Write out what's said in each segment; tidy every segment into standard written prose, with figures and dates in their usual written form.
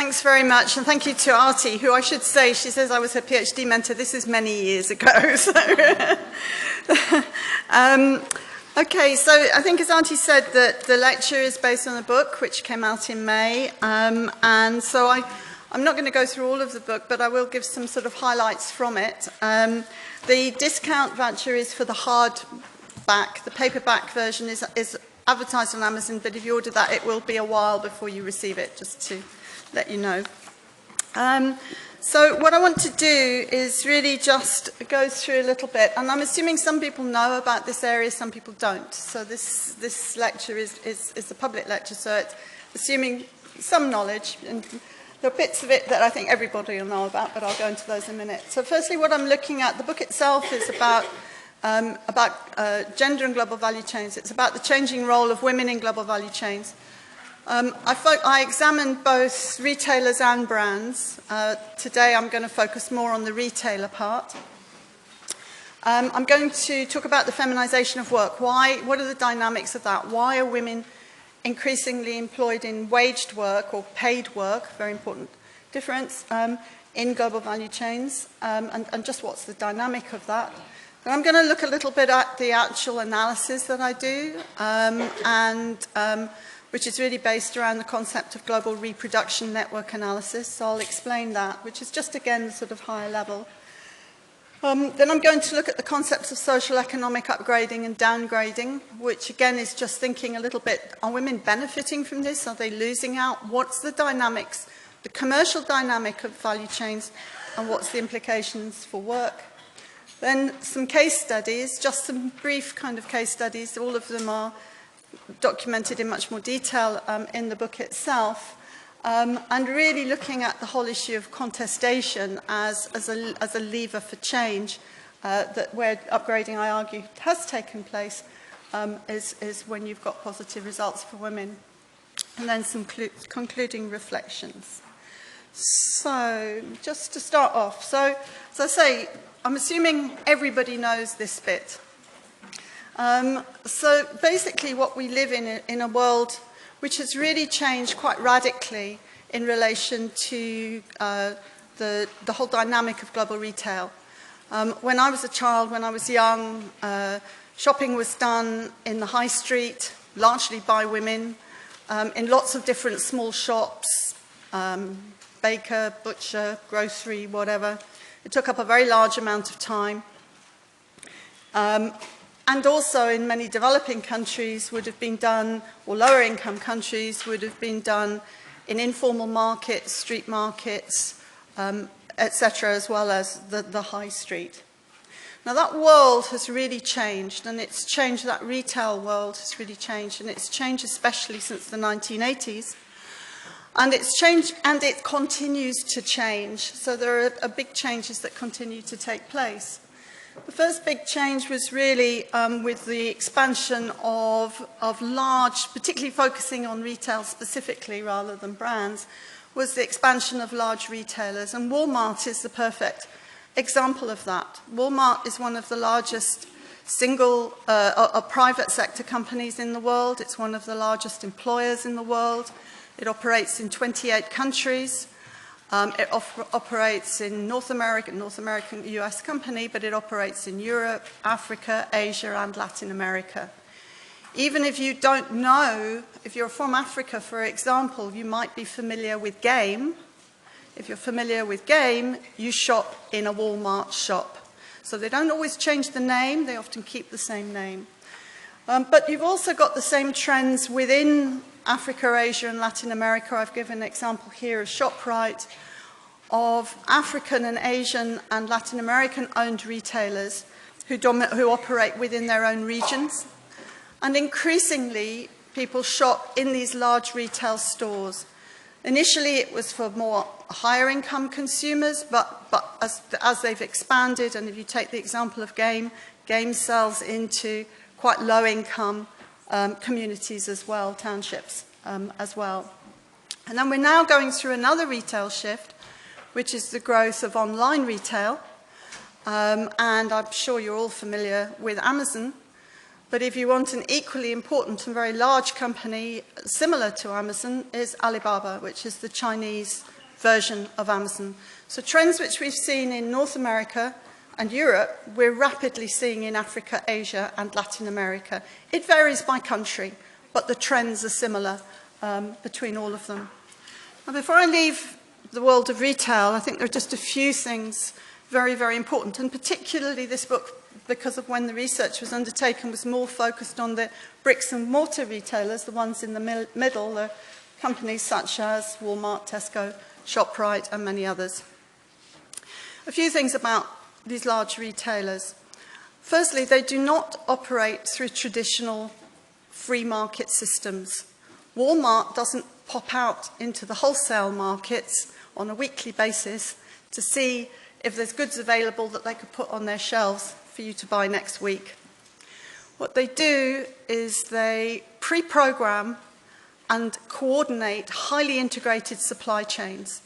Thanks very much, and thank you to Arti, who I should say, she says I was her PhD mentor. This is many years ago. So, okay, so I think as Arti said, that the lecture is based on a book which came out in May, and so I'm not going to go through all of the book, but I will give some sort of highlights from it. The discount voucher is for the hardback. The paperback version is advertised on Amazon, but if you order that, it will be a while before you receive it, just to let you know. So what I want to do is really just go through a little bit, and I'm assuming some people know about this area, some people don't. So this lecture is a public lecture, so it's assuming some knowledge, and there are bits of it that I think everybody will know about, but I'll go into those in a minute. So firstly, what I'm looking at, the book itself is about gender and global value chains. It's about the changing role of women in global value chains. I examined both retailers and brands. Today I'm going to focus more on the retailer part. I'm going to talk about the feminization of work. What are the dynamics of that? Why are women increasingly employed in waged work or paid work, very important difference, in global value chains, and just what's the dynamic of that. And I'm going to look a little bit at the actual analysis that I do, which is really based around the concept of global reproduction network analysis. So I'll explain that, which is just, again, sort of higher level. Then I'm going to look at the concepts of social economic upgrading and downgrading, which again is just thinking a little bit, are women benefiting from this? Are they losing out? What's the dynamics, the commercial dynamic of value chains, and what's the implications for work? Then some case studies, just some brief kind of case studies. All of them are documented in much more detail in the book itself. And really looking at the whole issue of contestation as a lever for change, where upgrading, I argue, has taken place, is when you've got positive results for women. And then some concluding reflections. So, just to start off, so as I say, I'm assuming everybody knows this bit. So basically what we live in a world which has really changed quite radically in relation to the whole dynamic of global retail. When I was a child, when I was young, shopping was done in the high street, largely by women, in lots of different small shops, baker, butcher, grocery, whatever. It took up a very large amount of time. And also in many developing countries would have been done, or lower income countries would have been done in informal markets, street markets, etc., as well as the high street. Now that world has really changed, and it's changed, that retail world has really changed, and it's changed especially since the 1980s. And it's changed, and it continues to change. So there are big changes that continue to take place. The first big change was really with the expansion of large, particularly focusing on retail specifically rather than brands, was the expansion of large retailers. And Walmart is the perfect example of that. Walmart is one of the largest single private sector companies in the world. It's one of the largest employers in the world. It operates in 28 countries. It operates in North American, US company, but it operates in Europe, Africa, Asia, and Latin America. Even if you don't know, if you're from Africa, for example, you might be familiar with Game. If you're familiar with Game, you shop in a Walmart shop. So they don't always change the name, they often keep the same name. But you've also got the same trends within Africa, Asia, and Latin America. I've given an example here of ShopRite, of African and Asian and Latin American-owned retailers who operate within their own regions. And increasingly, people shop in these large retail stores. Initially, it was for more higher-income consumers, but as they've expanded, and if you take the example of Game sells into quite low-income communities as well, townships as well. And then we're now going through another retail shift, which is the growth of online retail. And I'm sure you're all familiar with Amazon. But if you want an equally important and very large company similar to Amazon is Alibaba, which is the Chinese version of Amazon. So trends which we've seen in North America and Europe, we're rapidly seeing in Africa, Asia, and Latin America. It varies by country, but the trends are similar between all of them. Now, before I leave the world of retail, I think there are just a few things very, very important, and particularly this book, because of when the research was undertaken, was more focused on the bricks and mortar retailers, the ones in the middle, the companies such as Walmart, Tesco, ShopRite, and many others. A few things about these large retailers. Firstly, they do not operate through traditional free market systems. Walmart doesn't pop out into the wholesale markets on a weekly basis to see if there's goods available that they could put on their shelves for you to buy next week. What they do is they pre-program and coordinate highly integrated supply chains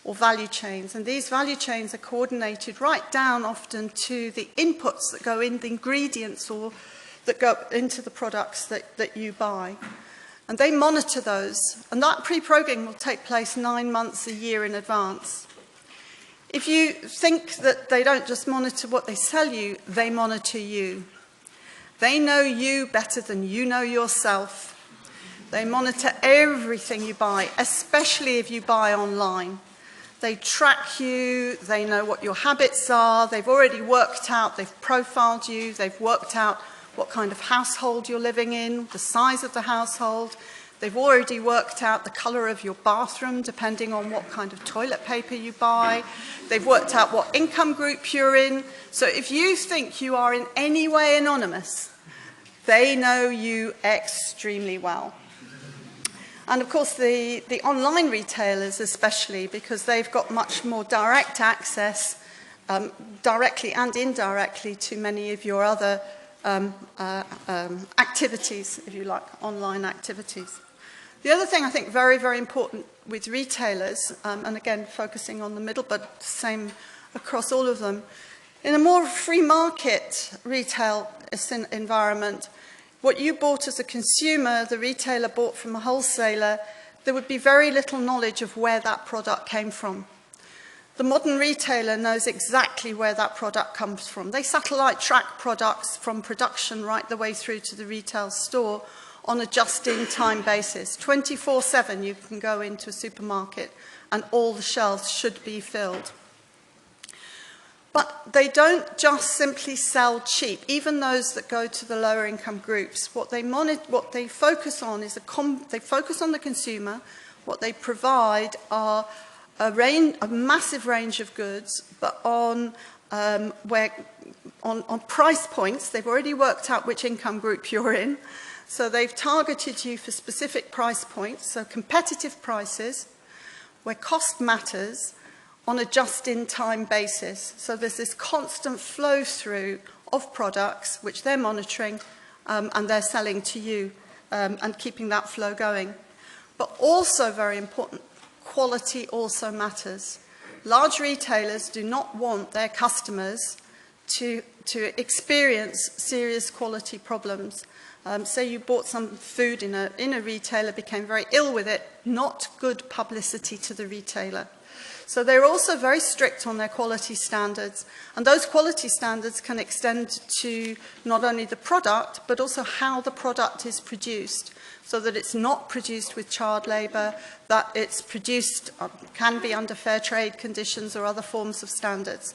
or value chains. And these value chains are coordinated right down often to the inputs that go in, the ingredients or that go into the products that you buy. And they monitor those. And that pre-programming will take place 9 months, a year in advance. If you think that they don't just monitor what they sell you, they monitor you. They know you better than you know yourself. They monitor everything you buy, especially if you buy online. They track you, they know what your habits are, they've already worked out, they've profiled you, they've worked out what kind of household you're living in, the size of the household. They've already worked out the colour of your bathroom, depending on what kind of toilet paper you buy. They've worked out what income group you're in. So if you think you are in any way anonymous, they know you extremely well. And of course, the online retailers especially, because they've got much more direct access, directly and indirectly, to many of your other activities, if you like, online activities. The other thing I think very, very important with retailers, and again focusing on the middle, but same across all of them, in a more free market retail environment, what you bought as a consumer, the retailer bought from a wholesaler, there would be very little knowledge of where that product came from. The modern retailer knows exactly where that product comes from. They satellite track products from production right the way through to the retail store on a just-in-time basis. 24/7 you can go into a supermarket and all the shelves should be filled. But they don't just simply sell cheap, even those that go to the lower income groups. What they focus on is they focus on the consumer. What they provide are a massive range of goods, but on price points. They've already worked out which income group you're in. So they've targeted you for specific price points, so competitive prices, where cost matters, on a just-in-time basis. So there's this constant flow through of products which they're monitoring and they're selling to you and keeping that flow going. But also very important, quality also matters. Large retailers do not want their customers to experience serious quality problems. Say you bought some food in a retailer, became very ill with it, not good publicity to the retailer. So they're also very strict on their quality standards, and those quality standards can extend to not only the product, but also how the product is produced, so that it's not produced with child labour, that it's produced, can be under fair trade conditions or other forms of standards.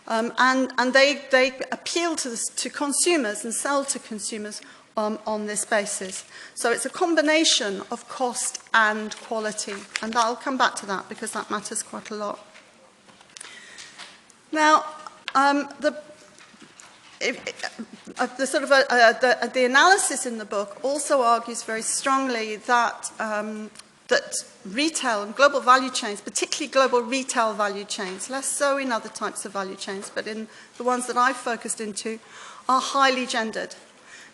And they appeal to consumers and sell to consumers on this basis. So it's a combination of cost and quality, and I'll come back to that because that matters quite a lot. Now, the analysis in the book also argues very strongly that that retail and global value chains, particularly global retail value chains, less so in other types of value chains, but in the ones that I've focused into, are highly gendered.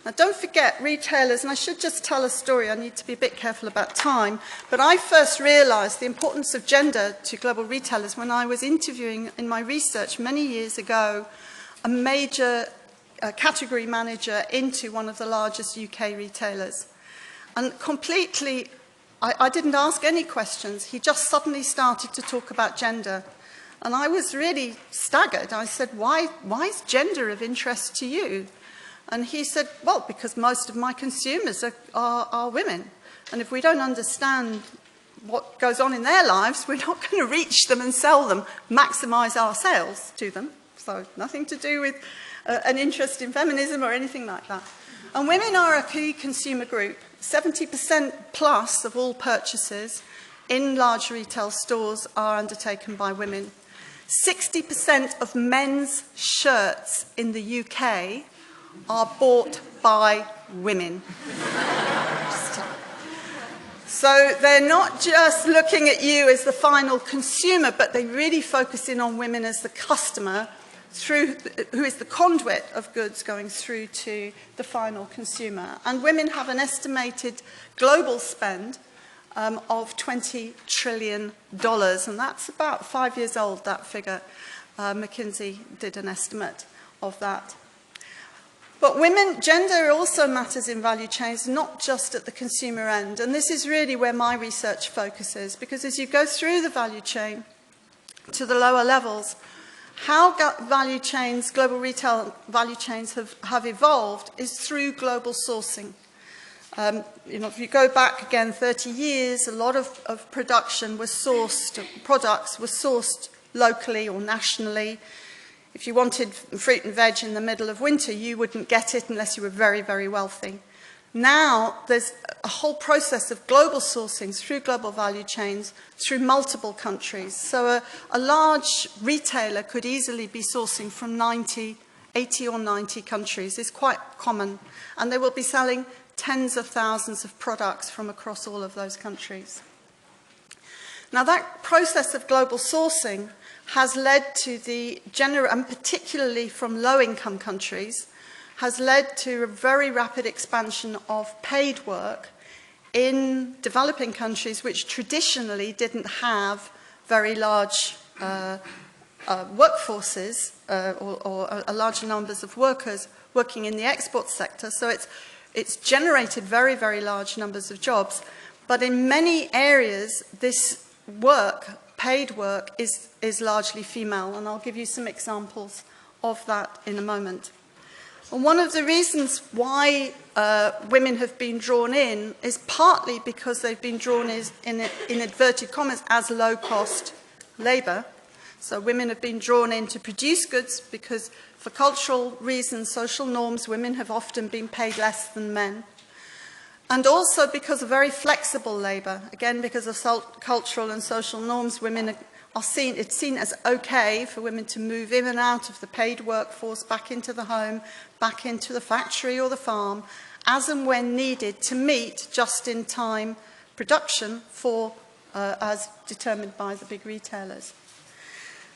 Now, don't forget, retailers, and I should just tell a story, I need to be a bit careful about time, but I first realised the importance of gender to global retailers when I was interviewing in my research many years ago a major category manager into one of the largest UK retailers. And completely, I didn't ask any questions. He just suddenly started to talk about gender. And I was really staggered. I said, why is gender of interest to you? And he said, well, because most of my consumers are women. And if we don't understand what goes on in their lives, we're not going to reach them and sell them, maximize our sales to them. So nothing to do with an interest in feminism or anything like that. And women are a key consumer group. 70% plus of all purchases in large retail stores are undertaken by women. 60% of men's shirts in the UK are bought by women. So they're not just looking at you as the final consumer, but they really focus in on women as the customer, who is the conduit of goods going through to the final consumer. And women have an estimated global spend of $20 trillion. And that's about 5 years old, that figure. McKinsey did an estimate of that. But gender also matters in value chains, not just at the consumer end. And this is really where my research focuses, because as you go through the value chain to the lower levels, how value chains, global retail value chains have evolved is through global sourcing. If you go back again 30 years, a lot of production was sourced, products were sourced locally or nationally. If you wanted fruit and veg in the middle of winter, you wouldn't get it unless you were very, very wealthy. Now, there's a whole process of global sourcing through global value chains through multiple countries. So a large retailer could easily be sourcing from 80 or 90 countries. It's quite common. And they will be selling tens of thousands of products from across all of those countries. Now, that process of global sourcing has led to and particularly from low-income countries, has led to a very rapid expansion of paid work in developing countries which traditionally didn't have very large workforces or large numbers of workers working in the export sector. So it's generated very, very large numbers of jobs. But in many areas, this work, paid work, is largely female. And I'll give you some examples of that in a moment. And one of the reasons why women have been drawn in is partly because they've been drawn in inverted commas as low-cost labour. So women have been drawn in to produce goods because for cultural reasons, social norms, women have often been paid less than men. And also because of very flexible labour. Again, because of cultural and social norms, it's seen as okay for women to move in and out of the paid workforce, back into the home, back into the factory or the farm, as and when needed to meet just-in-time production as determined by the big retailers.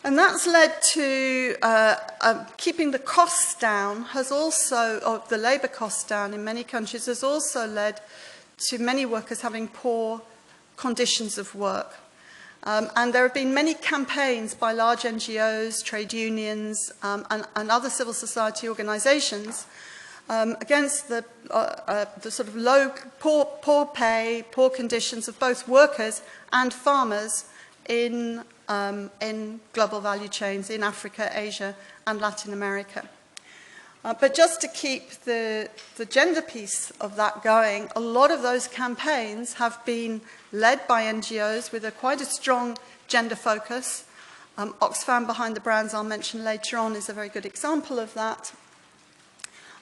And that's led to keeping the costs down, or the labour costs down in many countries, has also led to many workers having poor conditions of work. And there have been many campaigns by large NGOs, trade unions, and other civil society organisations against the sort of poor pay, poor conditions of both workers and farmers in global value chains in Africa, Asia, and Latin America. But just to keep the gender piece of that going, a lot of those campaigns have been led by NGOs with quite a strong gender focus. Oxfam Behind the Brands, I'll mention later on, is a very good example of that.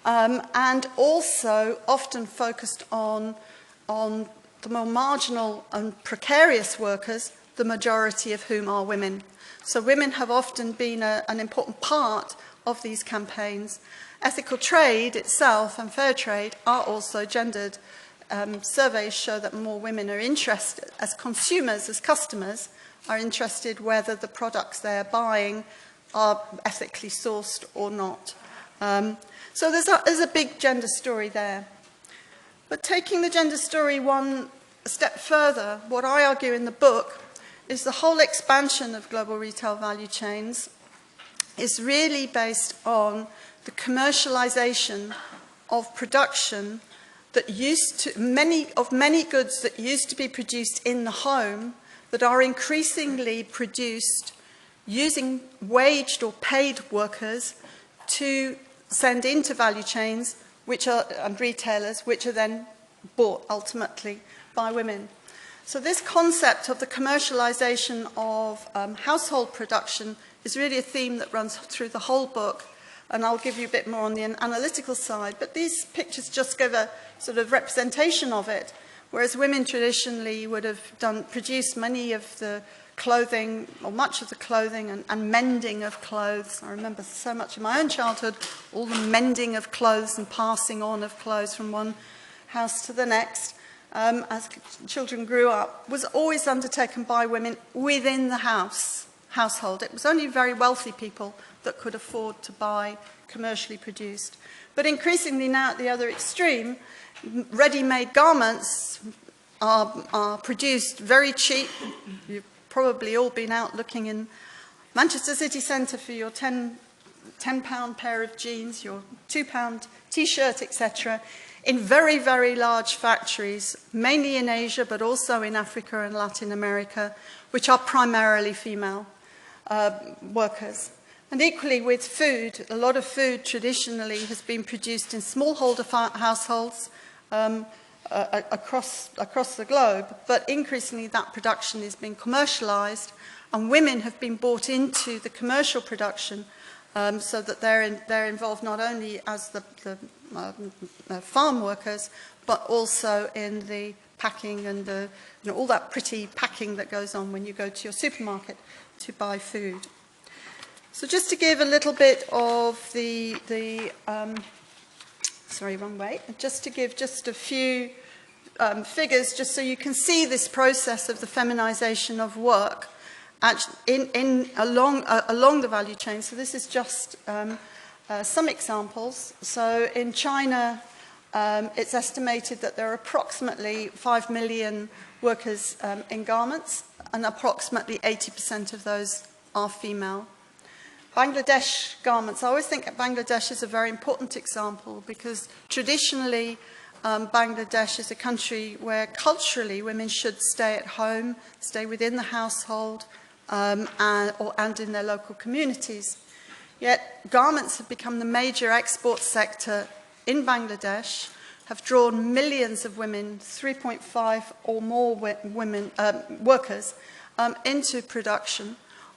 And also often focused on the more marginal and precarious workers, the majority of whom are women. So women have often been an important part of these campaigns. Ethical trade itself and fair trade are also gendered. Surveys show that more women are interested, as consumers, as customers, are interested whether the products they're buying are ethically sourced or not. So there's a big gender story there. But taking the gender story one step further, what I argue in the book is the whole expansion of global retail value chains is really based on the commercialization of production that many goods that used to be produced in the home that are increasingly produced using waged or paid workers to send into value chains and retailers, which are then bought ultimately by women. So this concept of the commercialization of household production is really a theme that runs through the whole book, and I'll give you a bit more on the analytical side, but these pictures just give a sort of representation of it, whereas women traditionally would have produced many of the clothing, or much of the clothing, and mending of clothes. I remember so much in my own childhood, all the mending of clothes and passing on of clothes from one house to the next, as children grew up, was always undertaken by women within the household. It was only very wealthy people that could afford to buy commercially produced. But increasingly now at the other extreme, ready-made garments are produced very cheap. You've probably all been out looking in Manchester city centre for your £10 pair of jeans, your £2 t-shirt, etc., in very, very large factories, mainly in Asia, but also in Africa and Latin America, which are primarily female workers. And equally with food, a lot of food traditionally has been produced in smallholder households across the globe, but increasingly that production is being commercialized, and women have been brought into the commercial production so that they're involved not only as the farm workers, but also in the packing and all that pretty packing that goes on when you go to your supermarket to buy food. So just to give a little bit of sorry, wrong way. Just to give just a few figures, just so you can see this process of the feminization of work along the value chain. So this is just some examples. So in China, it's estimated that there are approximately 5 million workers in garments, and approximately 80% of those are female. Bangladesh garments, I always think Bangladesh is a very important example because traditionally Bangladesh is a country where culturally women should stay at home, stay within the household and in their local communities. Yet garments have become the major export sector in Bangladesh, have drawn millions of women, 3.5 or more workers, into production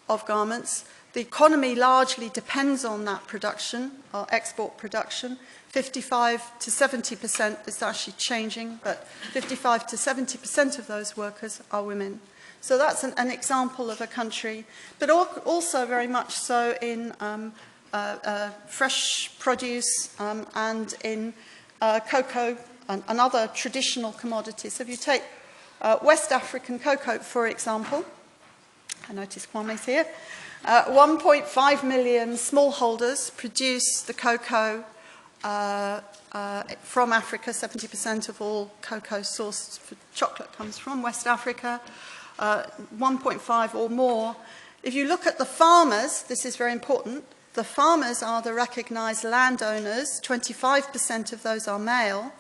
of garments. The economy largely depends on that production, or export production. 55 to 70%, it's actually changing, but 55 to 70% of those workers are women. So that's an example of a country, but also very much so in fresh produce and in cocoa and other traditional commodities. So if you take West African cocoa, for example, I notice Kwame's here, 1.5 million smallholders produce the cocoa from Africa. 70% of all cocoa sourced for chocolate comes from West Africa, 1.5 or more. If you look at the farmers, this is very important, the farmers are the recognised landowners, 25% of those are male,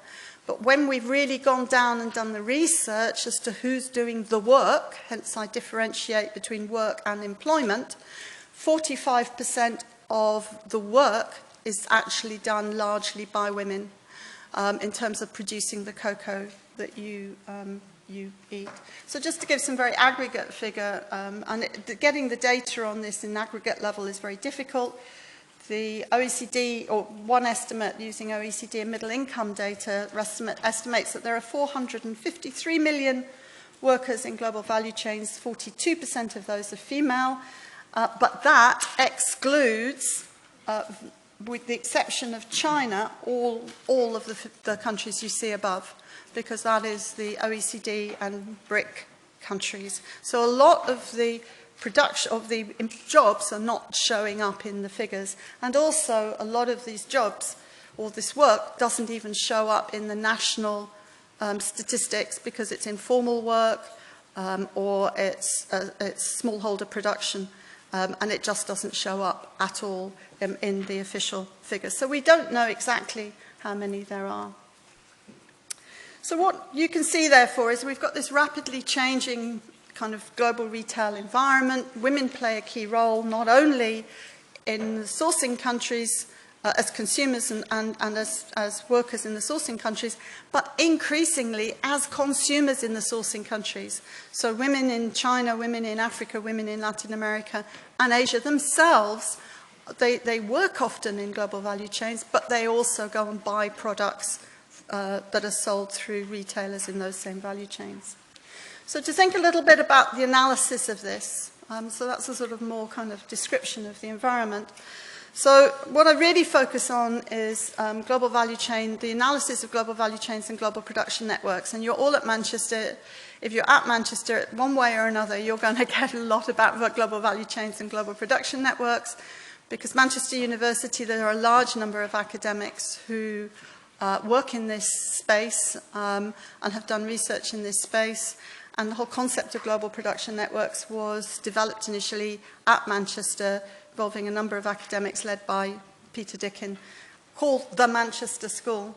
but when we've really gone down and done the research as to who's doing the work, hence I differentiate between work and employment, 45% of the work is actually done largely by women in terms of producing the cocoa that you eat. So just to give some very aggregate figure, getting the data on this in aggregate level is very difficult. The OECD, or one estimate using OECD and middle income data, estimates that there are 453 million workers in global value chains, 42% of those are female, but that excludes, with the exception of China, all of the countries you see above, because that is the OECD and BRIC countries. So a lot of the production of the jobs are not showing up in the figures, and also a lot of these jobs or this work doesn't even show up in the national statistics because it's informal work or it's smallholder production and it just doesn't show up at all in the official figures. So we don't know exactly how many there are. So what you can see, therefore, is we've got this rapidly changing kind of global retail environment. Women play a key role, not only in the sourcing countries as consumers and as workers in the sourcing countries, but increasingly as consumers in the sourcing countries. So women in China, women in Africa, women in Latin America and Asia themselves, they work often in global value chains, but they also go and buy products that are sold through retailers in those same value chains. So to think a little bit about the analysis of this, so that's a sort of more kind of description of the environment. So what I really focus on is global value chain, the analysis of global value chains and global production networks. And you're all at Manchester. If you're at Manchester, one way or another, you're going to get a lot about global value chains and global production networks, because Manchester University, there are a large number of academics who work in this space and have done research in this space. And the whole concept of global production networks was developed initially at Manchester, involving a number of academics led by Peter Dickin, called the Manchester School.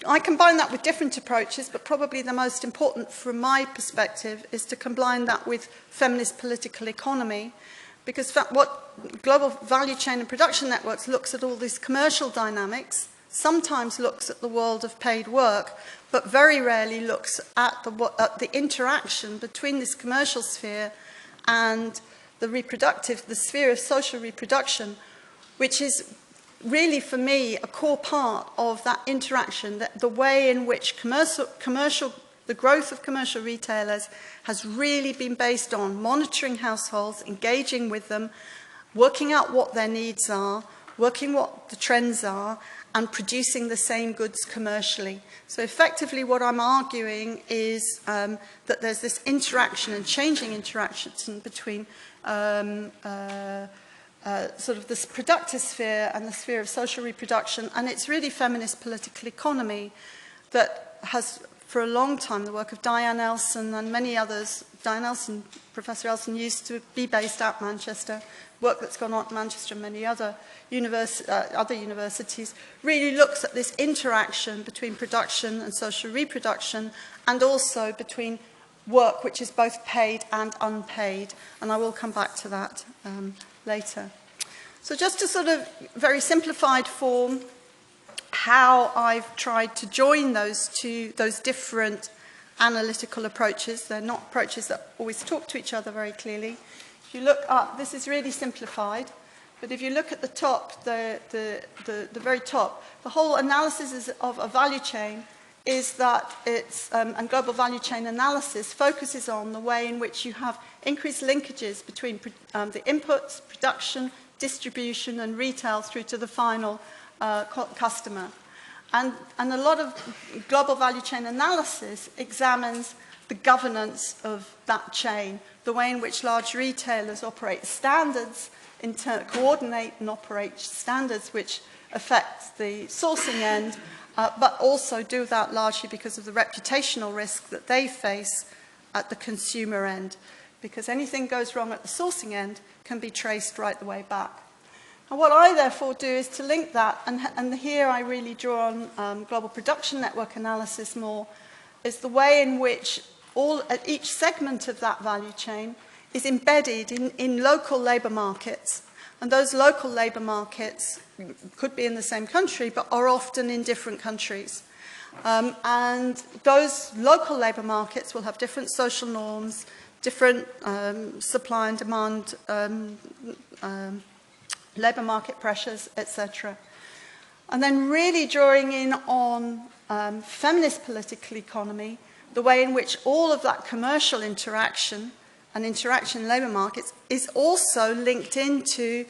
I combine that with different approaches, but probably the most important from my perspective is to combine that with feminist political economy, because what global value chain and production networks looks at all these commercial dynamics, sometimes looks at the world of paid work, but very rarely looks at the interaction between this commercial sphere and the sphere of social reproduction, which is really, for me, a core part of that interaction, that the way in which the growth of commercial retailers has really been based on monitoring households, engaging with them, working out what their needs are, working what the trends are, and producing the same goods commercially. So effectively what I'm arguing is that there's this interaction and changing interaction between sort of this productive sphere and the sphere of social reproduction, and it's really feminist political economy that has, for a long time, the work of Diane Elson and many others. Diane Elson, Professor Elson, used to be based at Manchester. Work that's gone on at Manchester and many other universities really looks at this interaction between production and social reproduction, and also between work which is both paid and unpaid, and I will come back to that later. So just to sort of very simplified form, how I've tried to join those different analytical approaches. They're not approaches that always talk to each other very clearly. If you look up, this is really simplified, but if you look at the top, the very top, the whole analysis of a value chain is that it's, and global value chain analysis focuses on the way in which you have increased linkages between the inputs, production, distribution and retail through to the final customer. And a lot of global value chain analysis examines the governance of that chain, the way in which large retailers operate standards, coordinate and operate standards which affect the sourcing end, but also do that largely because of the reputational risk that they face at the consumer end, because anything goes wrong at the sourcing end can be traced right the way back. And what I therefore do is to link that, and here I really draw on global production network analysis more, is the way in which each segment of that value chain is embedded in local labour markets. And those local labour markets could be in the same country, but are often in different countries. And those local labour markets will have different social norms, different supply and demand labour market pressures, etc. And then really drawing in on feminist political economy, the way in which all of that commercial interaction and interaction in labour markets is also linked into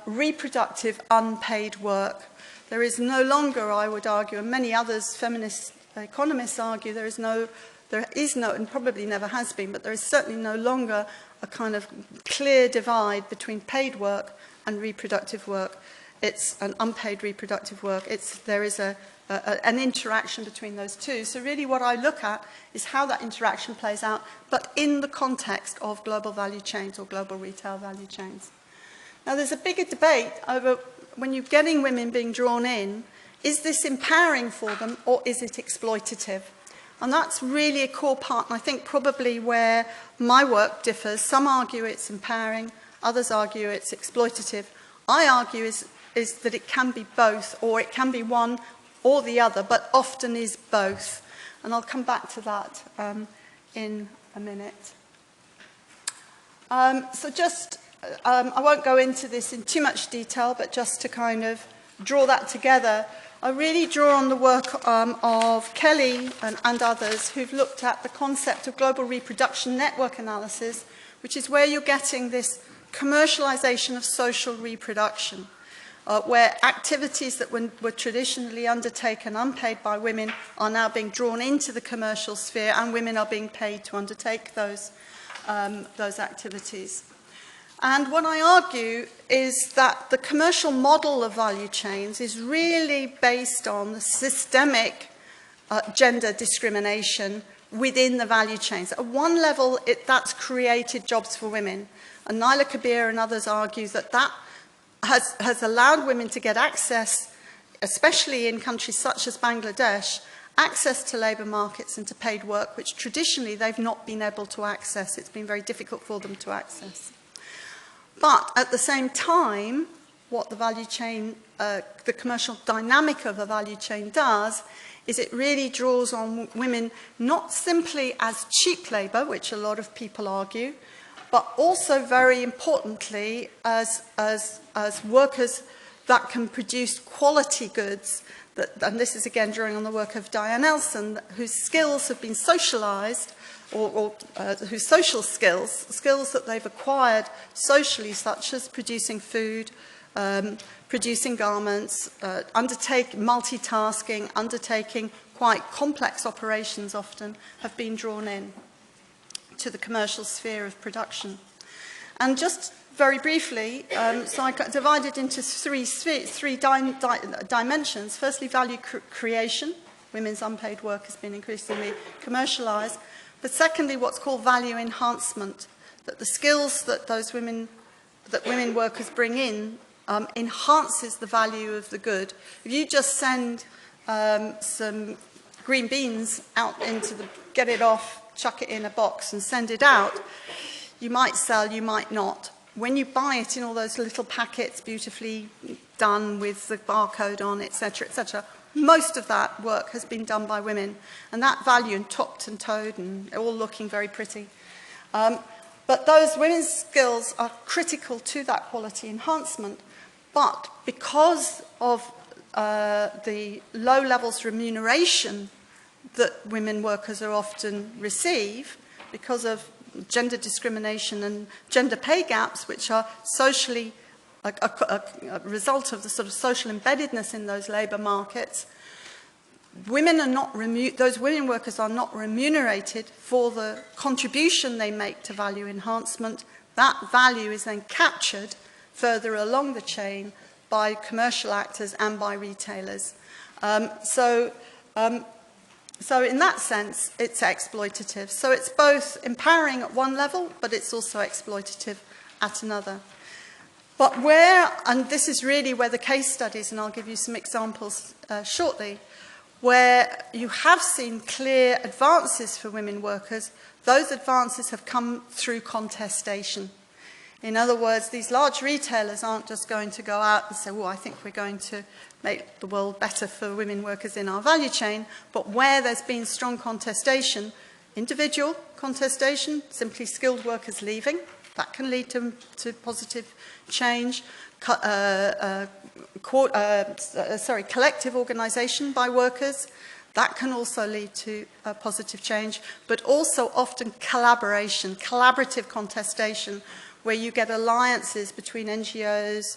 reproductive unpaid work. There is no longer, I would argue, and many others, feminist economists argue, there is no, and probably never has been, but there is certainly no longer a kind of clear divide between paid work and reproductive work. It's an unpaid reproductive work. There is a an interaction between those two. So really what I look at is how that interaction plays out, but in the context of global value chains or global retail value chains. Now there's a bigger debate over when you're getting women being drawn in, is this empowering for them or is it exploitative? And that's really a core part, and I think probably where my work differs. Some argue it's empowering, others argue it's exploitative. I argue is that it can be both, or it can be one or the other, but often is both. And I'll come back to that in a minute. So just, I won't go into this in too much detail, but just to kind of draw that together, I really draw on the work of Kelly and others who've looked at the concept of global reproduction network analysis, which is where you're getting this commercialization of social reproduction. Where activities that were traditionally undertaken unpaid by women are now being drawn into the commercial sphere, and women are being paid to undertake those activities. And what I argue is that the commercial model of value chains is really based on the systemic gender discrimination within the value chains. At one level, that's created jobs for women. And Naila Kabir and others argue that that has allowed women to get access, especially in countries such as Bangladesh, access to labour markets and to paid work, which traditionally they've not been able to access. It's been very difficult for them to access. But at the same time, what the value chain, the commercial dynamic of a value chain does, is it really draws on women not simply as cheap labour, which a lot of people argue, but also very importantly as workers that can produce quality goods. And this is again drawing on the work of Diane Elson, whose skills have been socialised, or whose social skills that they've acquired socially, such as producing food, producing garments, multitasking, undertaking quite complex operations often, have been drawn in to the commercial sphere of production. And just very briefly, so I divided into three dimensions. Firstly, value creation. Women's unpaid work has been increasingly commercialised. But secondly, what's called value enhancement, that the skills that women workers bring in enhances the value of the good. If you just send some green beans out into get it off, chuck it in a box and send it out, you might sell, you might not. When you buy it in all those little packets, beautifully done with the barcode on, etc., most of that work has been done by women. And that value, and topped and toed and all looking very pretty. But those women's skills are critical to that quality enhancement. But because of the low levels remuneration that women workers are often receive, because of gender discrimination and gender pay gaps, which are socially a result of the sort of social embeddedness in those labour markets, those women workers are not remunerated for the contribution they make to value enhancement. That value is then captured further along the chain by commercial actors and by retailers. So in that sense, it's exploitative. So it's both empowering at one level, but it's also exploitative at another. But and this is really where the case studies, and I'll give you some examples shortly, where you have seen clear advances for women workers, those advances have come through contestation. In other words, these large retailers aren't just going to go out and say, well, I think we're going to make the world better for women workers in our value chain, but where there's been strong contestation, individual contestation, simply skilled workers leaving, that can lead to positive change. Collective organisation by workers, that can also lead to positive change, but also often collaboration, collaborative contestation, where you get alliances between NGOs,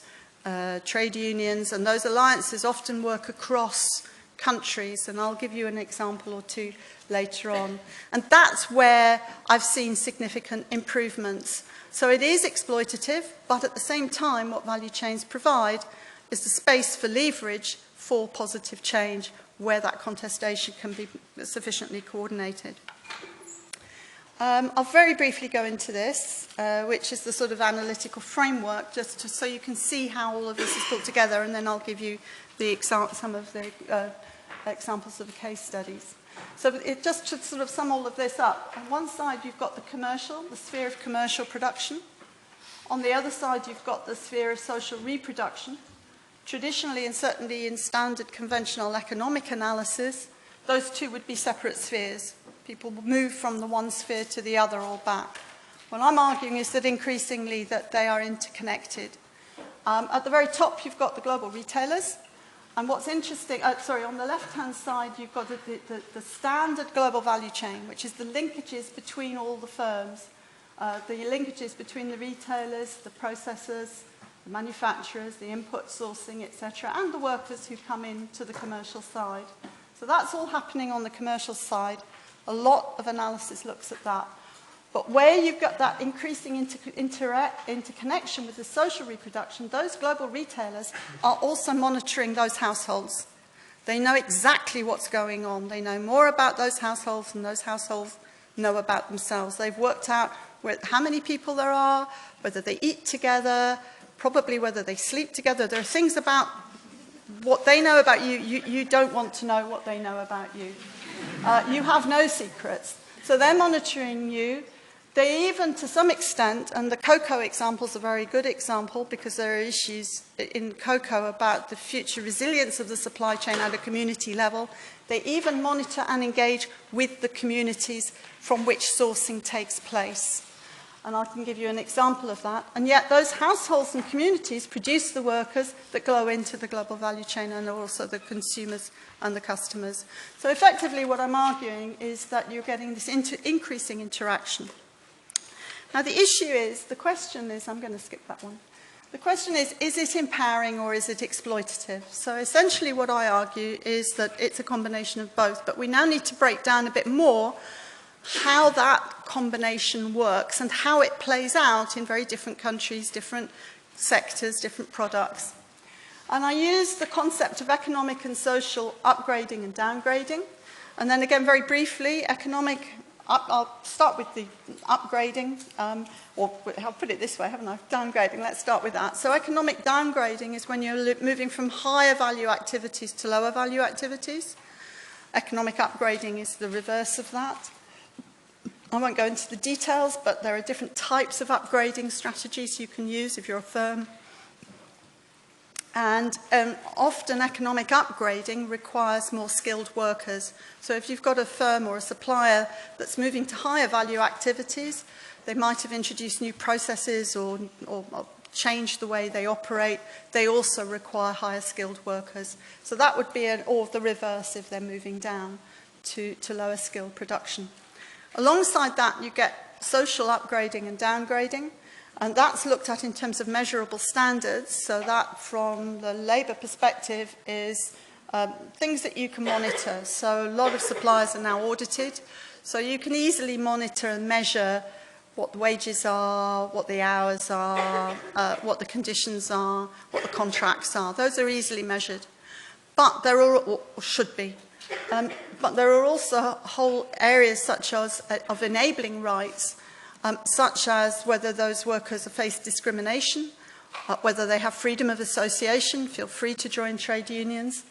trade unions, and those alliances often work across countries, and I'll give you an example or two later on. And that's where I've seen significant improvements. So it is exploitative, but at the same time, what value chains provide is the space for leverage for positive change, where that contestation can be sufficiently coordinated. I'll very briefly go into this, which is the sort of analytical framework, just so you can see how all of this is put together, and then I'll give you some of the examples of the case studies. So it just to sort of sum all of this up. On one side, you've got the sphere of commercial production. On the other side, you've got the sphere of social reproduction. Traditionally, and certainly in standard conventional economic analysis, those two would be separate spheres. People move from the one sphere to the other or back. What I'm arguing is that increasingly that they are interconnected. At the very top, you've got the global retailers. And what's interesting, on the left-hand side, you've got the standard global value chain, which is the linkages between all the firms, the linkages between the retailers, the processors, the manufacturers, the input sourcing, etc., and the workers who come into the commercial side. So that's all happening on the commercial side. A lot of analysis looks at that. But where you've got that increasing interconnection with the social reproduction, those global retailers are also monitoring those households. They know exactly what's going on. They know more about those households than those households know about themselves. They've worked out how many people there are, whether they eat together, probably whether they sleep together. There are things about what they know about you. You don't want to know what they know about you. You have no secrets. So they're monitoring you. They even, to some extent, and the cocoa example is a very good example because there are issues in cocoa about the future resilience of the supply chain at a community level. They even monitor and engage with the communities from which sourcing takes place. And I can give you an example of that. And yet those households and communities produce the workers that go into the global value chain and also the consumers and the customers. So effectively what I'm arguing is that you're getting this increasing interaction. Now the issue is, the question is, I'm going to skip that one. The question is it empowering or is it exploitative? So essentially what I argue is that it's a combination of both, but we now need to break down a bit more how that combination works and how it plays out in very different countries, different sectors, different products. And I use the concept of economic and social upgrading and downgrading. And then again, very briefly, I'll start with the upgrading, or I'll put it this way, haven't I? Downgrading, let's start with that. So economic downgrading is when you're moving from higher value activities to lower value activities. Economic upgrading is the reverse of that. I won't go into the details, but there are different types of upgrading strategies you can use if you're a firm. And often economic upgrading requires more skilled workers. So if you've got a firm or a supplier that's moving to higher value activities, they might have introduced new processes or changed the way they operate. They also require higher skilled workers. So that would be or the reverse if they're moving down to lower skilled production. Alongside that, you get social upgrading and downgrading. And that's looked at in terms of measurable standards. So that, from the labour perspective, is things that you can monitor. So a lot of suppliers are now audited. So you can easily monitor and measure what the wages are, what the hours are, what the conditions are, what the contracts are. Those are easily measured. But there are, or should be. But there are also whole areas such as of enabling rights, such as whether those workers have faced discrimination, whether they have freedom of association, feel free to join trade unions.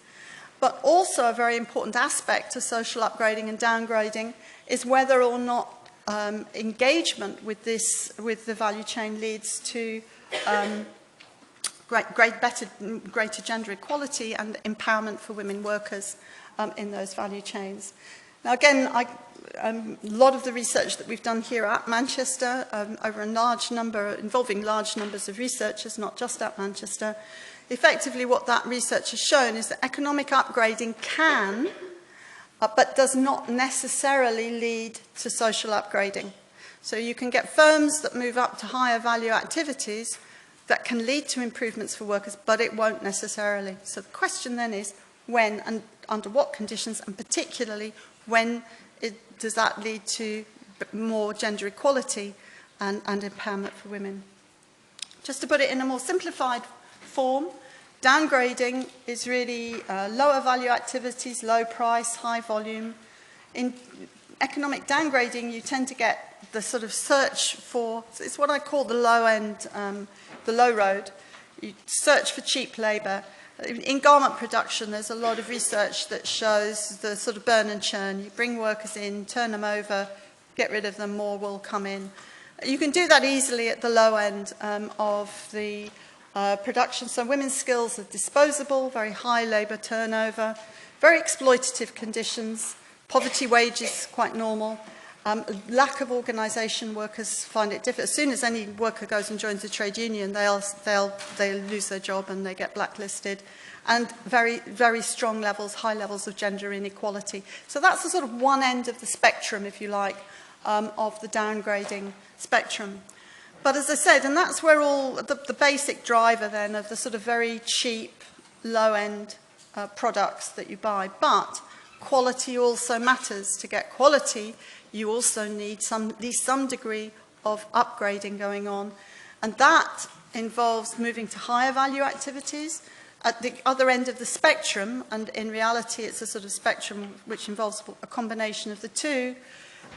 But also a very important aspect of social upgrading and downgrading is whether or not engagement with the value chain leads to greater gender equality and empowerment for women workers in those value chains. Now again, a lot of the research that we've done here at Manchester, over a large number, involving large numbers of researchers, not just at Manchester, effectively what that research has shown is that economic upgrading can, but does not necessarily lead to social upgrading. So you can get firms that move up to higher value activities that can lead to improvements for workers, but it won't necessarily. So the question then is when and under what conditions, and particularly when does that lead to more gender equality and empowerment for women. Just to put it in a more simplified form, Downgrading is really lower value activities, low price, high volume. In economic downgrading, you tend to get the sort of search for, it's what I call the low end, the low road. You search for cheap labour. In garment production, there's a lot of research that shows the sort of burn and churn. You bring workers in, turn them over, get rid of them, more will come in. You can do that easily at the low end of the production. So women's skills are disposable, very high labour turnover, very exploitative conditions, poverty wages quite normal, lack of organisation. Workers find it difficult. As soon as any worker goes and joins a trade union, they'll lose their job and they get blacklisted. And very, very strong levels, high levels of gender inequality. So that's the sort of one end of the spectrum, if you like, of the downgrading spectrum. But as I said, and that's where all the basic driver then of the sort of very cheap, low-end products that you buy. But quality also matters. To get quality, you also need at least some degree of upgrading going on. And that involves moving to higher value activities. At the other end of the spectrum, and in reality it's a sort of spectrum which involves a combination of the two,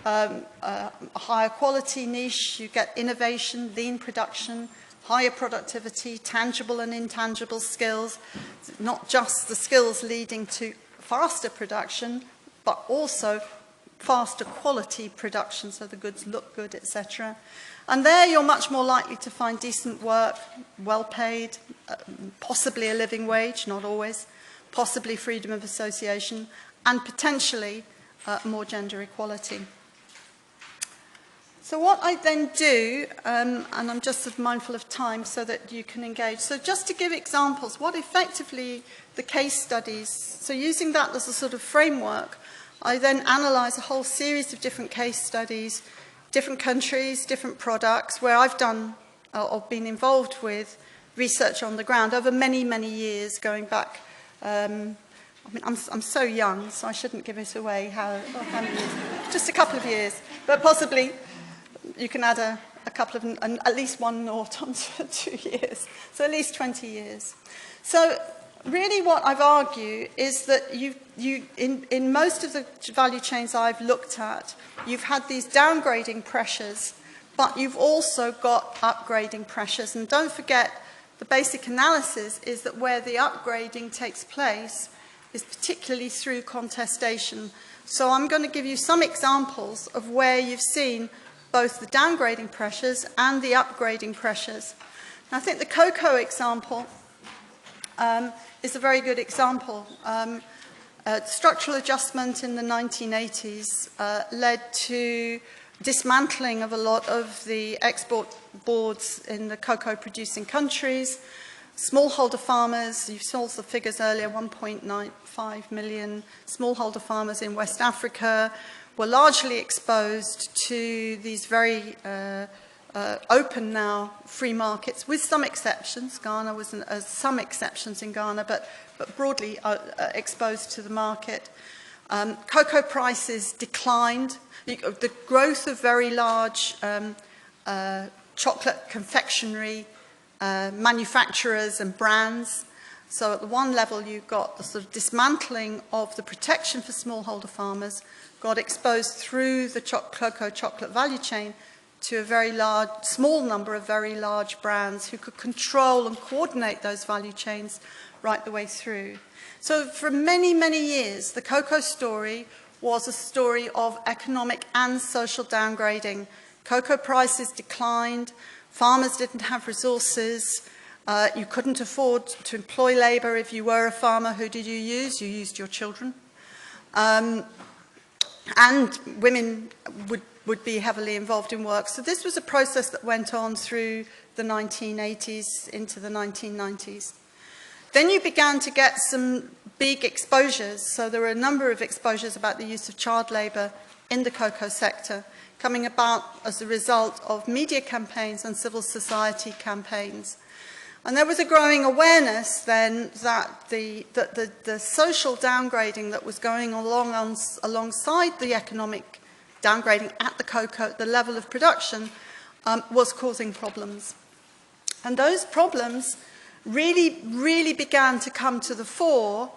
a higher quality niche, you get innovation, lean production, higher productivity, tangible and intangible skills, not just the skills leading to faster production, but also faster quality production, so the goods look good, etc. And there you're much more likely to find decent work, well paid, possibly a living wage, not always, possibly freedom of association, and potentially more gender equality. So what I then do, and I'm just sort of mindful of time so that you can engage. So just to give examples, what effectively the case studies, so using that as a sort of framework, I then analyse a whole series of different case studies, different countries, different products, where I've done or been involved with research on the ground over many, many years, going back. I mean, I'm so young, so I shouldn't give it away. How many years? Just a couple of years, but possibly you can add a couple of, at least one nought onto 2 years, so at least 20 years. So really what I've argued is that in most of the value chains I've looked at, you've had these downgrading pressures, but you've also got upgrading pressures. And don't forget, the basic analysis is that where the upgrading takes place is particularly through contestation. So I'm going to give you some examples of where you've seen both the downgrading pressures and the upgrading pressures. And I think the cocoa example is a very good example. Structural adjustment in the 1980s led to dismantling of a lot of the export boards in the cocoa producing countries. Smallholder farmers, you saw the figures earlier, 1.95 million smallholder farmers in West Africa were largely exposed to these very open now free markets, with some exceptions. Ghana was some exceptions in Ghana, but broadly exposed to the market. Cocoa prices declined. The growth of very large chocolate confectionery manufacturers and brands. So at the one level, you've got the sort of dismantling of the protection for smallholder farmers, got exposed through the cocoa chocolate value chain to a very large, small number of very large brands who could control and coordinate those value chains right the way through. So for many, many years, the cocoa story was a story of economic and social downgrading. Cocoa prices declined, farmers didn't have resources, you couldn't afford to employ labour if you were a farmer. Who did you use? You used your children. And women would be heavily involved in work. So this was a process that went on through the 1980s into the 1990s. Then you began to get some big exposures. So there were a number of exposures about the use of child labour in the cocoa sector, coming about as a result of media campaigns and civil society campaigns. And there was a growing awareness then that the social downgrading that was going along alongside the economic downgrading at the cocoa, at the level of production, was causing problems. And those problems really began to come to the fore,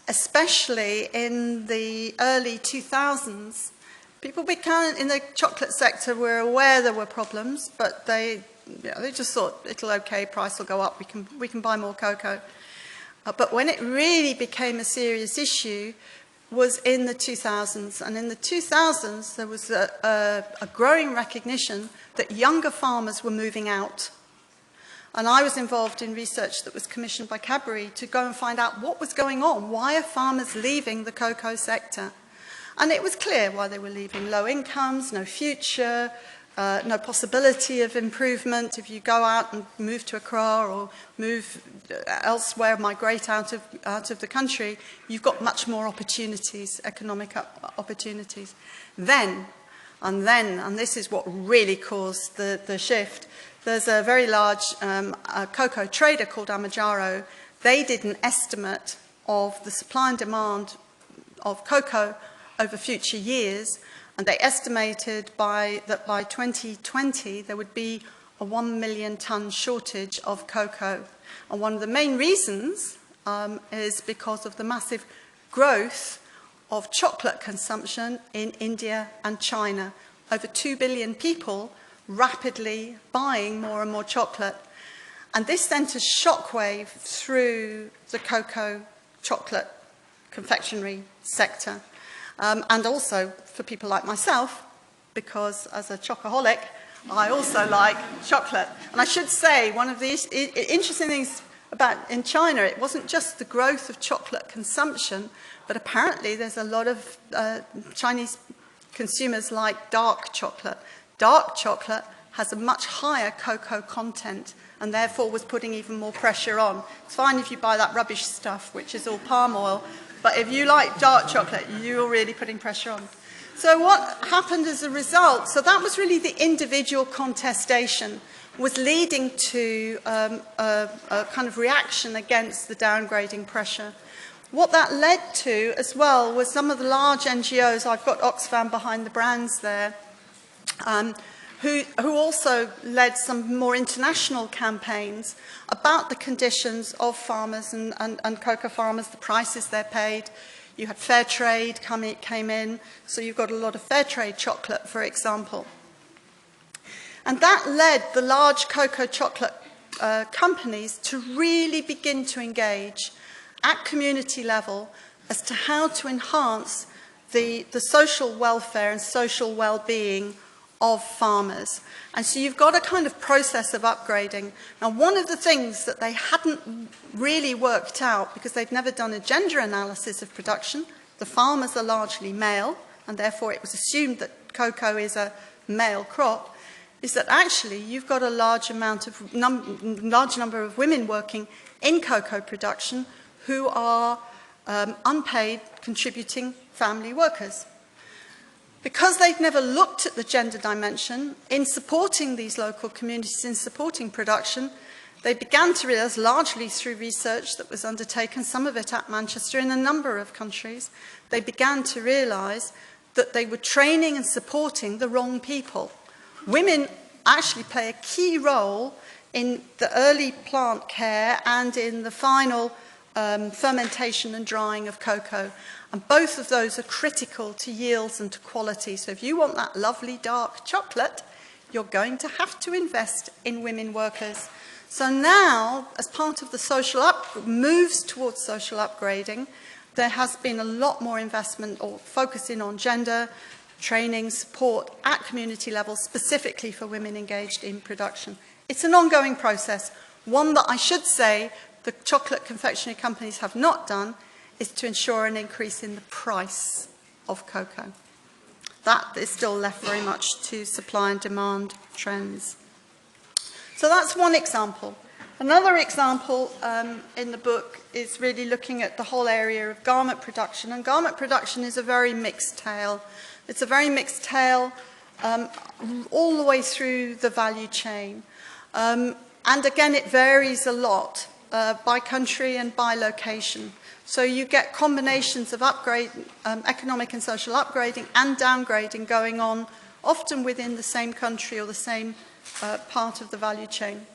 especially in the early 2000s. People began, in the chocolate sector, were aware there were problems, but they just thought, it'll okay, price will go up, we can buy more cocoa. But when it really became a serious issue was in the 2000s. And in the 2000s, there was a growing recognition that younger farmers were moving out. And I was involved in research that was commissioned by Cadbury to go and find out what was going on. Why are farmers leaving the cocoa sector? And it was clear why they were leaving. Low incomes, no future, no possibility of improvement. If you go out and move to Accra or move elsewhere, migrate out of the country, you've got much more opportunities, economic opportunities. And this is what really caused the shift. There's a very large cocoa trader called Amajaro. They did an estimate of the supply and demand of cocoa over future years, and they estimated that by 2020 there would be a 1 million tonne shortage of cocoa. And one of the main reasons is because of the massive growth of chocolate consumption in India and China. Over 2 billion people rapidly buying more and more chocolate. And this sent a shockwave through the cocoa chocolate confectionery sector. And also for people like myself, because as a chocoholic, I also like chocolate. And I should say, one of the interesting things about in China, it wasn't just the growth of chocolate consumption, but apparently there's a lot of Chinese consumers like dark chocolate. Dark chocolate has a much higher cocoa content and therefore was putting even more pressure on. It's fine if you buy that rubbish stuff, which is all palm oil, but if you like dark chocolate, you're really putting pressure on. So what happened as a result? So that was really the individual contestation was leading to a kind of reaction against the downgrading pressure. What that led to as well was some of the large NGOs, I've got Oxfam behind the brands there, who also led some more international campaigns about the conditions of farmers and cocoa farmers, the prices they're paid. You had fair trade came in, so you've got a lot of fair trade chocolate, for example. And that led the large cocoa chocolate companies to really begin to engage at community level as to how to enhance the social welfare and social well-being of farmers. And so you've got a kind of process of upgrading. Now, one of the things that they hadn't really worked out, because they'd never done a gender analysis of production, the farmers are largely male, and therefore it was assumed that cocoa is a male crop, is that actually you've got a large number of women working in cocoa production who are unpaid contributing family workers. Because they'd never looked at the gender dimension in supporting these local communities, in supporting production, they began to realise, largely through research that was undertaken, some of it at Manchester, in a number of countries, they began to realise that they were training and supporting the wrong people. Women actually play a key role in the early plant care and in the final fermentation and drying of cocoa. And both of those are critical to yields and to quality. So if you want that lovely dark chocolate, you're going to have to invest in women workers. So now, as part of the moves towards social upgrading, there has been a lot more investment or focusing on gender, training, support at community level, specifically for women engaged in production. It's an ongoing process, one that I should say the chocolate confectionery companies have not done, is to ensure an increase in the price of cocoa. That is still left very much to supply and demand trends. So that's one example. Another example in the book is really looking at the whole area of garment production. And garment production is a very mixed tale. It's a very mixed tale all the way through the value chain. And again, it varies a lot by country and by location. So you get combinations of economic and social upgrading and downgrading going on, often within the same country or the same part of the value chain.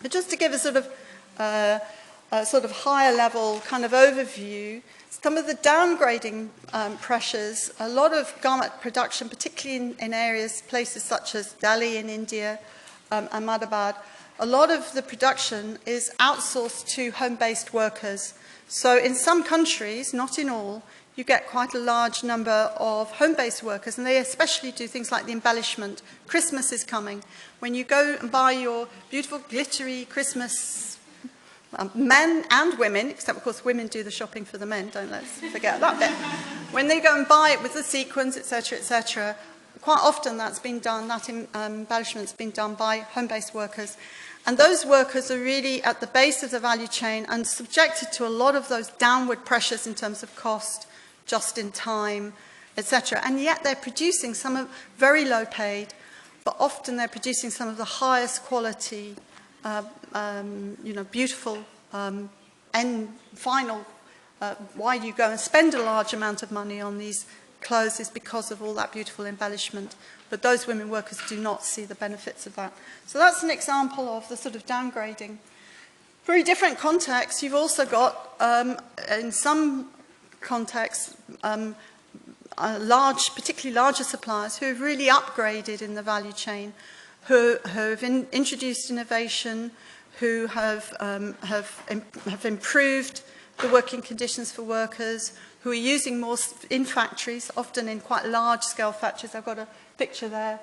But just to give a sort of sort of higher level kind of overview, some of the downgrading pressures, a lot of garment production, particularly in areas, places such as Delhi in India, Ahmedabad, a lot of the production is outsourced to home-based workers. So in some countries, not in all, you get quite a large number of home-based workers, and they especially do things like the embellishment. Christmas is coming. When you go and buy your beautiful glittery Christmas, men and women, except of course women do the shopping for the men, don't let's forget that bit. When they go and buy it with the sequins, etc., quite often that's been done, that embellishment's been done by home-based workers. And those workers are really at the base of the value chain and subjected to a lot of those downward pressures in terms of cost, just in time, etc. And yet they're producing some of very low paid, but often they're producing some of the highest quality, beautiful end final. Why you go and spend a large amount of money on these clothes is because of all that beautiful embellishment. But those women workers do not see the benefits of that. So that's an example of the sort of downgrading. Very different context. You've also got, in some contexts, particularly larger suppliers who have really upgraded in the value chain, who have introduced innovation, who have improved the working conditions for workers, who are using more in factories, often in quite large-scale factories. I've got a picture there,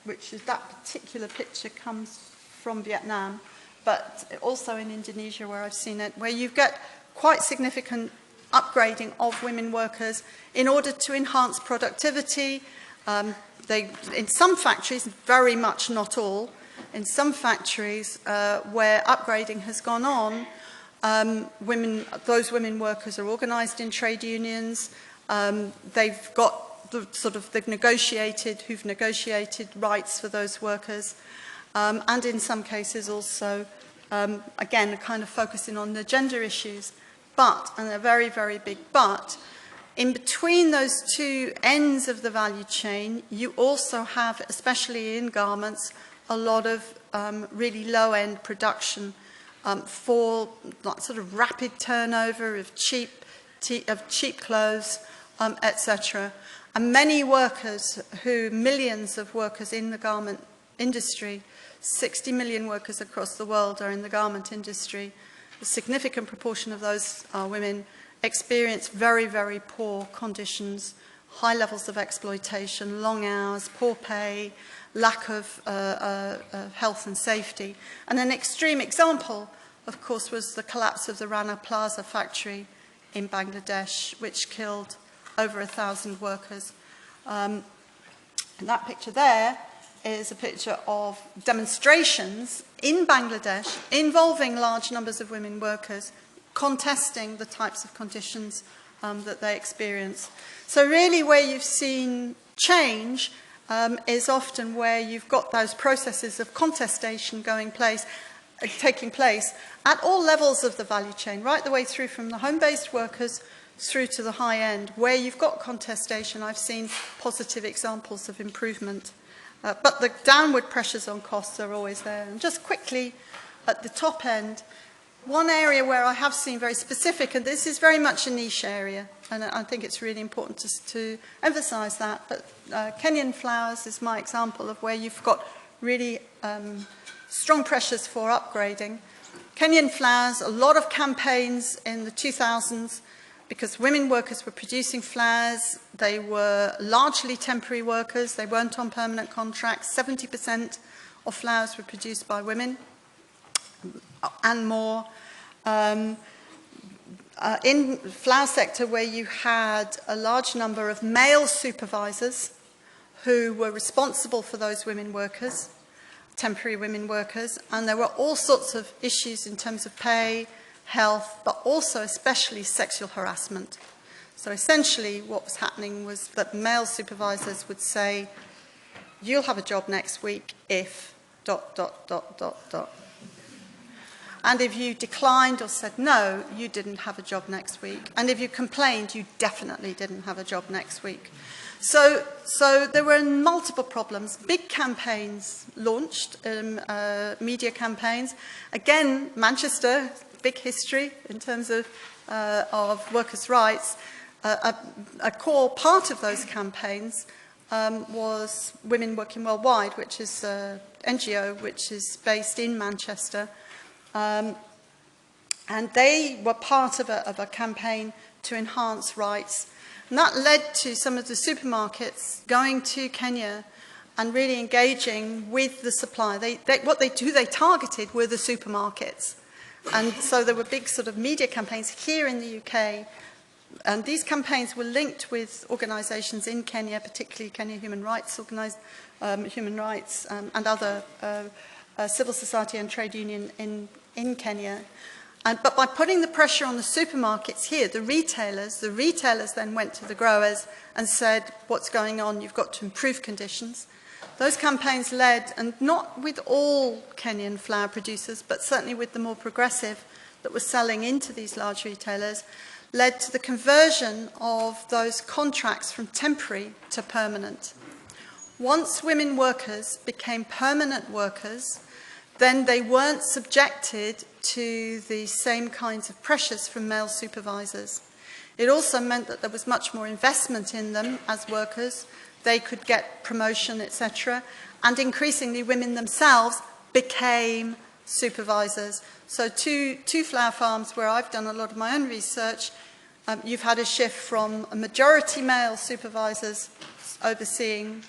which is that particular picture comes from Vietnam, but also in Indonesia where I've seen it, where you get quite significant upgrading of women workers in order to enhance productivity. In some factories, very much not all, in some factories where upgrading has gone on, those women workers are organised in trade unions. They've got who've negotiated rights for those workers, and in some cases also, again, kind of focusing on the gender issues. But, and a very, very big but, in between those two ends of the value chain, you also have, especially in garments, a lot of really low-end production for sort of rapid turnover of cheap clothes, etc. And many workers millions of workers in the garment industry, 60 million workers across the world are in the garment industry. A significant proportion of those women experience very, very poor conditions, high levels of exploitation, long hours, poor pay, lack of health and safety. And an extreme example, of course, was the collapse of the Rana Plaza factory in Bangladesh, which killed over 1,000 workers. And that picture there is a picture of demonstrations in Bangladesh involving large numbers of women workers contesting the types of conditions that they experience. So really where you've seen change is often where you've got those processes of contestation taking place at all levels of the value chain, right the way through from the home-based workers through to the high end. Where you've got contestation, I've seen positive examples of improvement. But the downward pressures on costs are always there. And just quickly, at the top end, one area where I have seen very specific, and this is very much a niche area, and I think it's really important to emphasise that, but Kenyan flowers is my example of where you've got really strong pressures for upgrading. Kenyan flowers, a lot of campaigns in the 2000s, because women workers were producing flowers. They were largely temporary workers. They weren't on permanent contracts. 70% of flowers were produced by women and more. In the flower sector, where you had a large number of male supervisors who were responsible for those women workers, temporary women workers, and there were all sorts of issues in terms of pay, health, but also especially sexual harassment. So essentially what was happening was that male supervisors would say, you'll have a job next week if ... And if you declined or said no, you didn't have a job next week. And if you complained, you definitely didn't have a job next week. So there were multiple problems. Big campaigns launched, media campaigns. Again, Manchester, big history in terms of workers' rights. A core part of those campaigns was Women Working Worldwide, which is an NGO which is based in Manchester. And they were part of a campaign to enhance rights. And that led to some of the supermarkets going to Kenya and really engaging with the supply. What they targeted were the supermarkets. And so there were big sort of media campaigns here in the UK. And these campaigns were linked with organisations in Kenya, particularly Kenya Human Rights, and other civil society and trade union in Kenya. But by putting the pressure on the supermarkets here, the retailers then went to the growers and said, what's going on? You've got to improve conditions. Those campaigns led, and not with all Kenyan flour producers, but certainly with the more progressive that were selling into these large retailers, led to the conversion of those contracts from temporary to permanent. Once women workers became permanent workers, then they weren't subjected to the same kinds of pressures from male supervisors. It also meant that there was much more investment in them as workers. They could get promotion, etc. And increasingly, women themselves became supervisors. So two flour farms where I've done a lot of my own research, you've had a shift from a majority male supervisors overseeing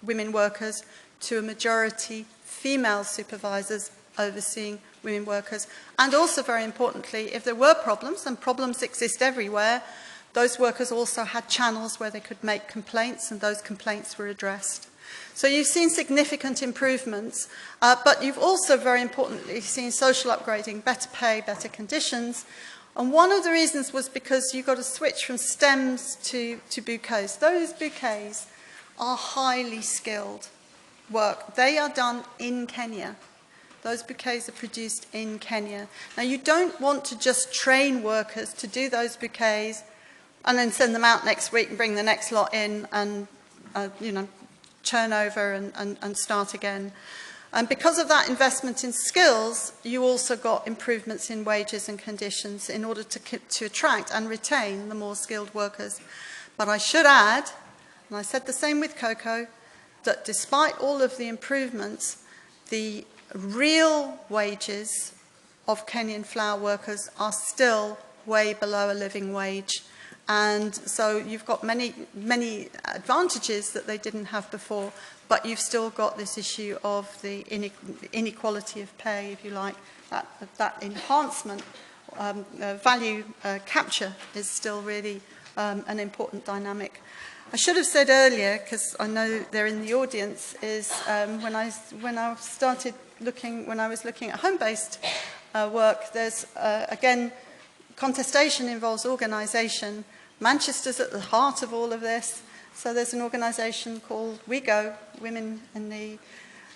women workers to a majority female supervisors overseeing women workers. And also, very importantly, if there were problems, and problems exist everywhere, those workers also had channels where they could make complaints, and those complaints were addressed. So you've seen significant improvements, but you've also, very importantly, seen social upgrading, better pay, better conditions. And one of the reasons was because you got a switch from stems to bouquets. Those bouquets are highly skilled work. They are done in Kenya. Those bouquets are produced in Kenya. Now, you don't want to just train workers to do those bouquets and then send them out next week and bring the next lot in and, churn over and start again. And because of that investment in skills, you also got improvements in wages and conditions in order to attract and retain the more skilled workers. But I should add, and I said the same with cocoa, that despite all of the improvements, the real wages of Kenyan flour workers are still way below a living wage. And so you've got many advantages that they didn't have before, but you've still got this issue of the inequality of pay, if you like. That enhancement, value capture is still really an important dynamic. I should have said earlier, because I know they're in the audience, is when I was looking at home-based work, there's again, contestation involves organisation. Manchester's at the heart of all of this. So there's an organisation called WeGo, Women in the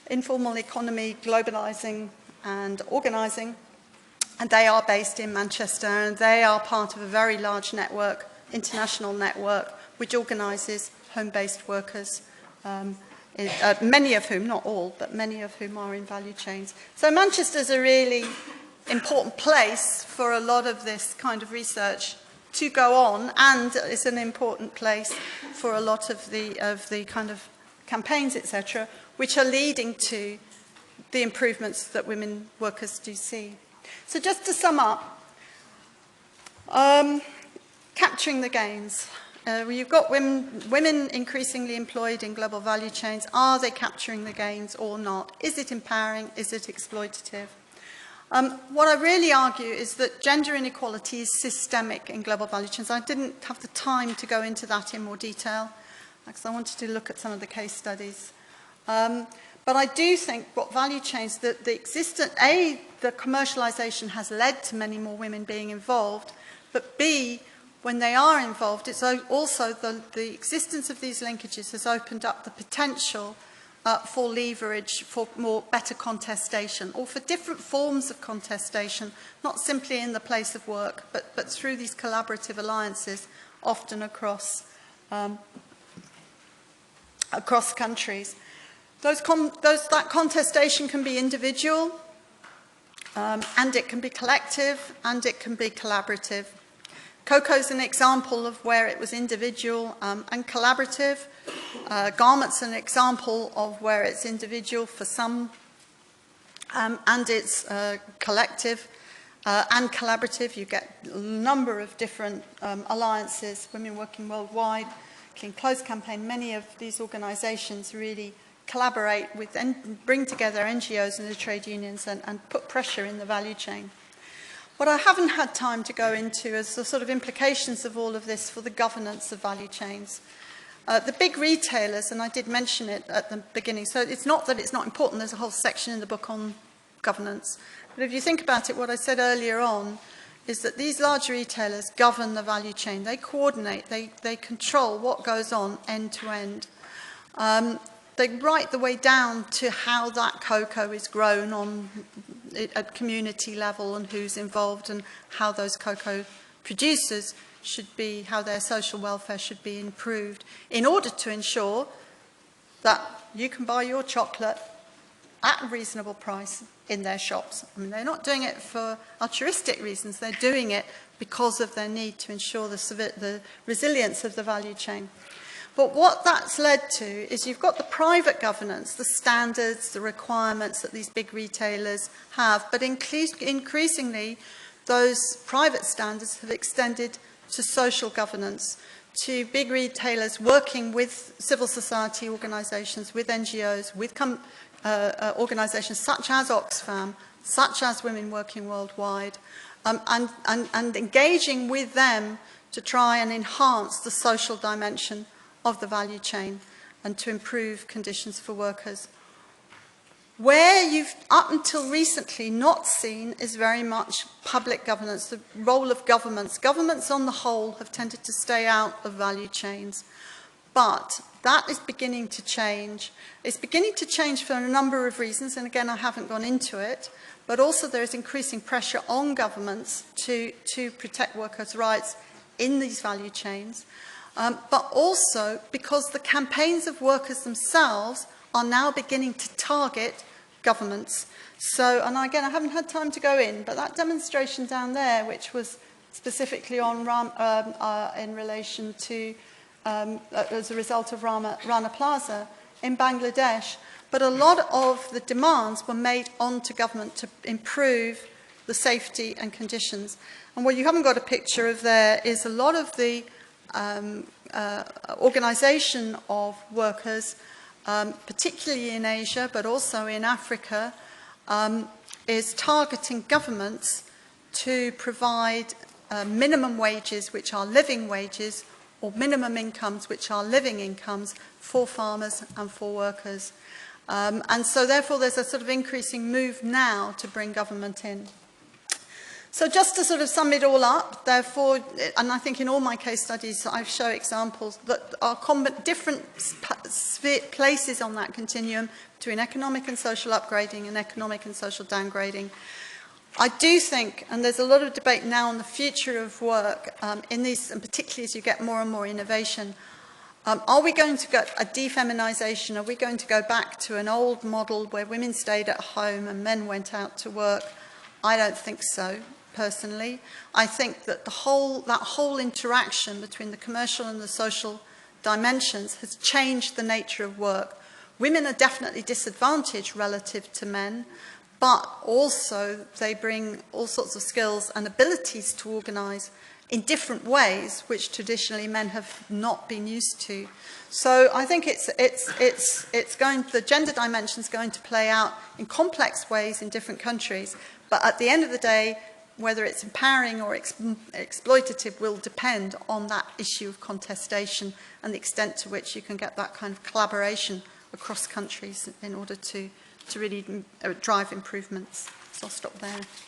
Informal Economy, Globalising and Organising. And they are based in Manchester, and they are part of a very large network, international network, which organises home-based workers, many of whom, not all, but many of whom are in value chains. So Manchester's a really important place for a lot of this kind of research to go on, and it's an important place for a lot of the kind of campaigns, etc., which are leading to the improvements that women workers do see. So just to sum up, capturing the gains. You've got women increasingly employed in global value chains. Are they capturing the gains or not? Is it empowering? Is it exploitative? What I really argue is that gender inequality is systemic in global value chains. I didn't have the time to go into that in more detail because I wanted to look at some of the case studies. But I do think what value chains, that the commercialisation has led to many more women being involved, but B, when they are involved, it's also the existence of these linkages has opened up the potential for leverage, for better contestation, or for different forms of contestation, not simply in the place of work, but through these collaborative alliances, often across countries. That contestation can be individual, and it can be collective, and it can be collaborative. Cocoa is an example of where it was individual and collaborative. Garments an example of where it's individual for some and it's collective and collaborative. You get a number of different alliances, Women Working Worldwide, Clean Clothes Campaign. Many of these organisations really collaborate with and bring together NGOs and the trade unions and put pressure in the value chain. What I haven't had time to go into is the sort of implications of all of this for the governance of value chains. The big retailers, and I did mention it at the beginning, so it's not that it's not important, there's a whole section in the book on governance. But if you think about it, what I said earlier on is that these large retailers govern the value chain. They coordinate, they control what goes on end to end. They write the way down to how that cocoa is grown on at community level and who's involved and how those cocoa producers should be, how their social welfare should be improved in order to ensure that you can buy your chocolate at a reasonable price in their shops. I mean, they're not doing it for altruistic reasons, they're doing it because of their need to ensure the resilience of the value chain. But what that's led to is you've got the private governance, the standards, the requirements that these big retailers have, but increasingly those private standards have extended to social governance, to big retailers working with civil society organisations, with NGOs, with organisations such as Oxfam, such as Women Working Worldwide, and engaging with them to try and enhance the social dimension of the value chain and to improve conditions for workers. Where you've, up until recently, not seen is very much public governance, the role of governments. Governments on the whole have tended to stay out of value chains, but that is beginning to change. It's beginning to change for a number of reasons, and again, I haven't gone into it, but also there is increasing pressure on governments to protect workers' rights in these value chains. But also because the campaigns of workers themselves are now beginning to target governments. So, and again, I haven't had time to go in, but that demonstration down there, which was specifically on in relation to, as a result of Rana Plaza in Bangladesh, but a lot of the demands were made onto government to improve the safety and conditions. And what you haven't got a picture of there is a lot of the organisation of workers, particularly in Asia, but also in Africa, is targeting governments to provide minimum wages, which are living wages, or minimum incomes, which are living incomes, for farmers and for workers. And so therefore there's a sort of increasing move now to bring government in. So just to sort of sum it all up, therefore, and I think in all my case studies I show examples that are different places on that continuum between economic and social upgrading and economic and social downgrading. I do think, and there's a lot of debate now on the future of work in these, and particularly as you get more and more innovation, are we going to get a defeminisation? Are we going to go back to an old model where women stayed at home and men went out to work? I don't think so. Personally, I think that that whole interaction between the commercial and the social dimensions has changed the nature of work. Women are definitely disadvantaged relative to men, but also they bring all sorts of skills and abilities to organise in different ways, which traditionally men have not been used to. So I think the gender dimension is going to play out in complex ways in different countries, but at the end of the day, whether it's empowering or exploitative will depend on that issue of contestation and the extent to which you can get that kind of collaboration across countries in order to really drive improvements. So I'll stop there.